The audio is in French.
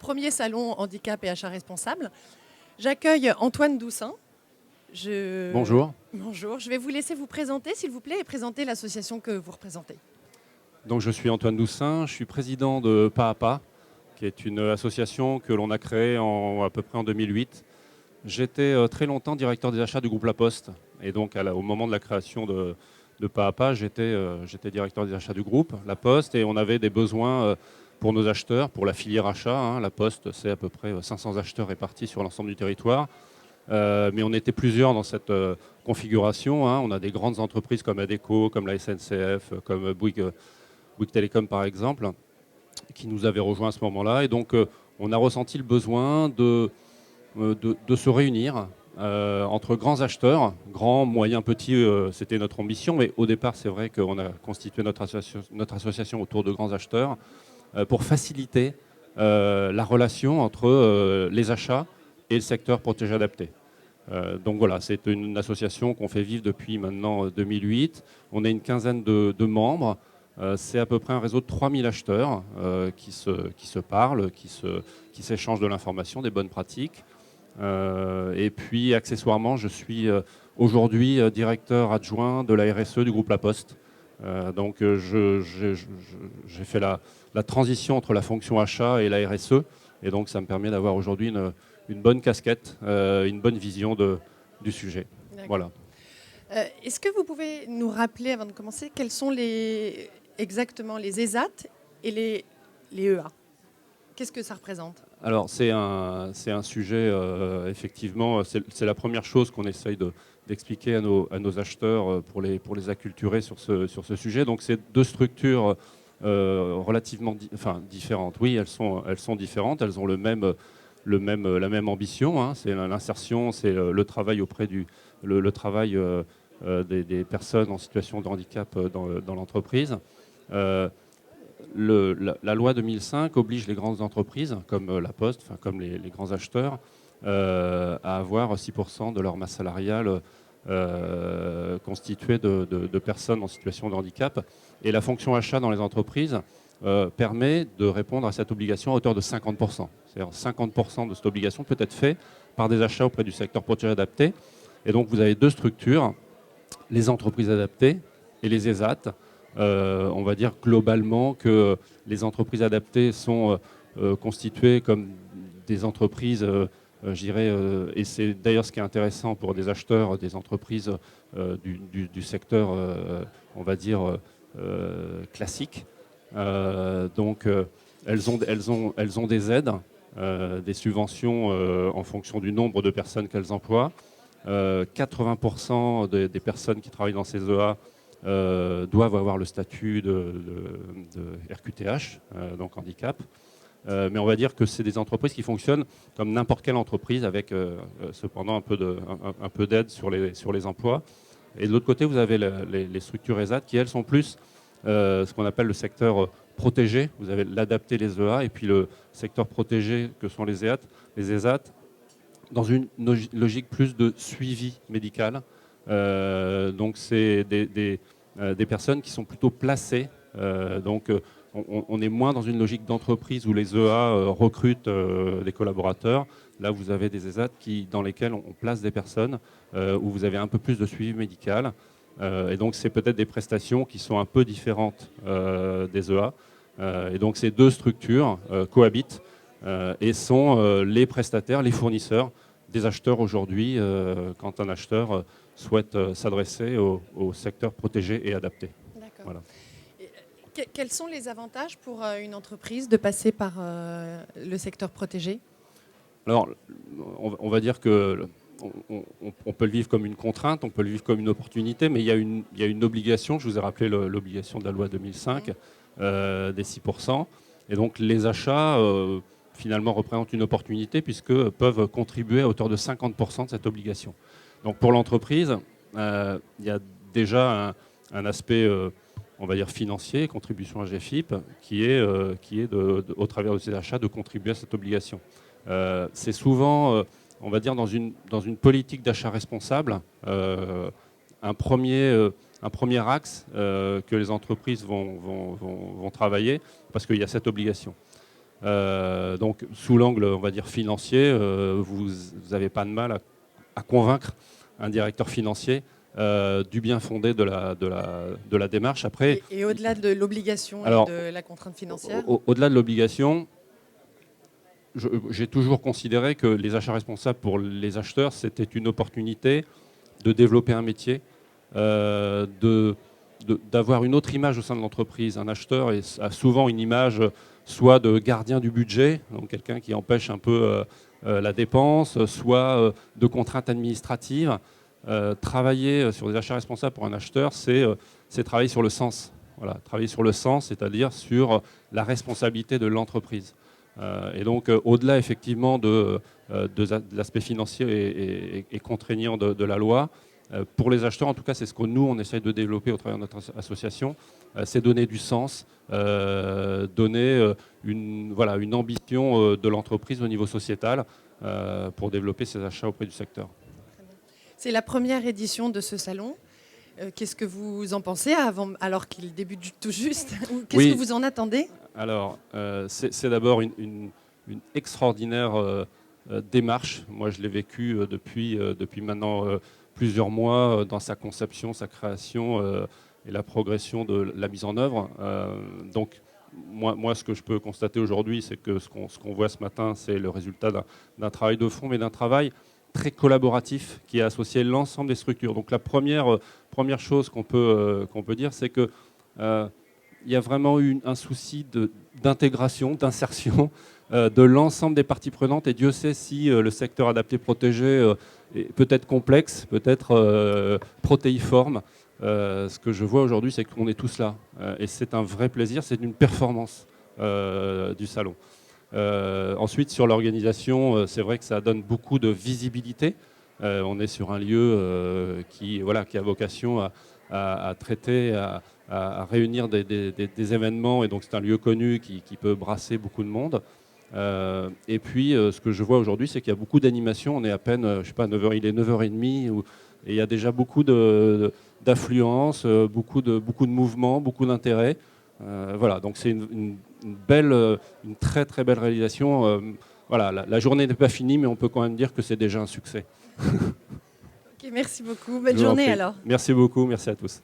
premier salon handicap et achat responsable. J'accueille Antoine Doussin. Bonjour. Bonjour. Je vais vous laisser vous présenter, s'il vous plaît, et présenter l'association que vous représentez. Donc, je suis Antoine Doussin, je suis président de Pas à Pas, qui est une association que l'on a créée à peu près en 2008. J'étais très longtemps directeur des achats du groupe La Poste. Et donc, au moment de la création de Pas à Pas, j'étais directeur des achats du groupe La Poste. Et on avait des besoins pour nos acheteurs, pour la filière achat. La Poste, c'est à peu près 500 acheteurs répartis sur l'ensemble du territoire. Mais on était plusieurs dans cette configuration. On a des grandes entreprises comme Adecco, comme la SNCF, comme Bouygues Télécom par exemple, qui nous avaient rejoints à ce moment-là. Et donc on a ressenti le besoin de se réunir entre grands acheteurs, grands, moyens, petits, c'était notre ambition. Mais au départ, c'est vrai qu'on a constitué notre association autour de grands acheteurs pour faciliter la relation entre les achats et le secteur protégé adapté. Donc voilà, c'est une association qu'on fait vivre depuis maintenant 2008. On a une quinzaine de membres. C'est à peu près un réseau de 3000 acheteurs qui se parlent, qui s'échangent de l'information, des bonnes pratiques. Et puis accessoirement, je suis aujourd'hui directeur adjoint de la RSE du groupe La Poste. Donc j'ai fait la transition entre la fonction achat et la RSE. Et donc ça me permet d'avoir aujourd'hui une bonne casquette, une bonne vision du sujet. Voilà. Est-ce que vous pouvez nous rappeler, avant de commencer, quels sont exactement les ESAT et les EA? Qu'est-ce que ça représente? Alors c'est un sujet, effectivement, c'est la première chose qu'on essaye d'expliquer à nos acheteurs pour les acculturer sur ce sujet. Donc c'est deux structures relativement différentes. Oui, elles sont différentes, elles ont la même ambition. C'est l'insertion, c'est le travail auprès le travail des personnes en situation de handicap dans l'entreprise. La loi 2005 oblige les grandes entreprises, comme La Poste, comme les grands acheteurs, à avoir 6% de leur masse salariale constituée de personnes en situation de handicap. Et la fonction achat dans les entreprises permet de répondre à cette obligation à hauteur de 50%. C'est-à-dire 50% de cette obligation peut être fait par des achats auprès du secteur protégé adapté. Et donc vous avez deux structures, les entreprises adaptées et les ESAT. On va dire globalement que les entreprises adaptées sont constituées comme des entreprises, je dirais, et c'est d'ailleurs ce qui est intéressant pour des acheteurs, des entreprises du secteur, on va dire, classique. Donc elles ont des aides, des subventions en fonction du nombre de personnes qu'elles emploient. 80% des personnes qui travaillent dans ces EA doivent avoir le statut de RQTH, donc handicap. Mais on va dire que c'est des entreprises qui fonctionnent comme n'importe quelle entreprise, avec cependant un peu d'aide sur les emplois. Et de l'autre côté, vous avez les structures ESAT qui, elles, sont plus ce qu'on appelle le secteur protégé. Vous avez l'adapté, les EA, et puis le secteur protégé que sont les ESAT, dans une logique plus de suivi médical. Donc c'est des personnes qui sont plutôt placées. Donc on est moins dans une logique d'entreprise où les EA recrutent des collaborateurs. Là, vous avez des ESAT dans lesquels on place des personnes, où vous avez un peu plus de suivi médical. Et donc c'est peut-être des prestations qui sont un peu différentes des EA. Et donc ces deux structures cohabitent et sont les prestataires, les fournisseurs des acheteurs aujourd'hui, quand un acheteur souhaite s'adresser au secteur protégé et adapté. D'accord. Voilà. Quels sont les avantages pour une entreprise de passer par le secteur protégé? Alors, on va dire que on peut le vivre comme une contrainte, on peut le vivre comme une opportunité, mais il y a une obligation. Je vous ai rappelé l'obligation de la loi 2005 des 6%. Et donc les achats finalement représentent une opportunité, puisque peuvent contribuer à hauteur de 50% de cette obligation. Donc pour l'entreprise, il y a déjà un aspect, on va dire financier, contribution à GFIP, qui est au travers de ces achats, de contribuer à cette obligation. C'est souvent, on va dire, dans une politique d'achat responsable, un premier axe que les entreprises vont travailler, parce qu'il y a cette obligation. Donc, sous l'angle, on va dire, financier, vous n'avez pas de mal à convaincre un directeur financier du bien fondé de la démarche. Après, et au-delà de l'obligation et alors, de la contrainte financière? Au-delà de l'obligation, j'ai toujours considéré que les achats responsables pour les acheteurs, c'était une opportunité de développer un métier, d'avoir une autre image au sein de l'entreprise. Un acheteur a souvent une image soit de gardien du budget, donc quelqu'un qui empêche un peu la dépense, soit de contraintes administratives. Travailler sur des achats responsables pour un acheteur, c'est travailler sur le sens. Voilà, travailler sur le sens, c'est-à-dire sur la responsabilité de l'entreprise. Et donc, au-delà effectivement de l'aspect financier et contraignant de la loi, pour les acheteurs, en tout cas, c'est ce que nous, on essaye de développer au travers de notre association, c'est donner du sens, donner une ambition de l'entreprise au niveau sociétal pour développer ses achats auprès du secteur. C'est la première édition de ce salon. Qu'est-ce que vous en pensez alors qu'il débute tout juste? Qu'est-ce que vous en attendez? Alors, c'est d'abord une extraordinaire démarche. Moi, je l'ai vécu depuis maintenant plusieurs mois dans sa conception, sa création et la progression de la mise en œuvre. Donc, moi, ce que je peux constater aujourd'hui, c'est que ce qu'on voit ce matin, c'est le résultat d'un travail de fond, mais d'un travail très collaboratif qui a associé l'ensemble des structures. Donc, la première chose qu'on peut dire, c'est que il y a vraiment eu un souci d'intégration, d'insertion de l'ensemble des parties prenantes. Et Dieu sait si le secteur adapté protégé est peut-être complexe, peut-être protéiforme. Ce que je vois aujourd'hui, c'est qu'on est tous là. Et c'est un vrai plaisir, c'est une performance du salon. Ensuite, sur l'organisation, c'est vrai que ça donne beaucoup de visibilité. On est sur un lieu qui a vocation à traiter, à réunir des événements, et donc c'est un lieu connu qui peut brasser beaucoup de monde. Et puis, ce que je vois aujourd'hui, c'est qu'il y a beaucoup d'animations. On est à peine, je sais pas, 9h, il est 9h30, et il y a déjà beaucoup d'affluence, beaucoup de mouvements, beaucoup d'intérêt. Voilà, donc c'est une très très belle réalisation. Voilà, la journée n'est pas finie, mais on peut quand même dire que c'est déjà un succès. Ok, merci beaucoup. Bonne journée alors. Merci beaucoup, merci à tous.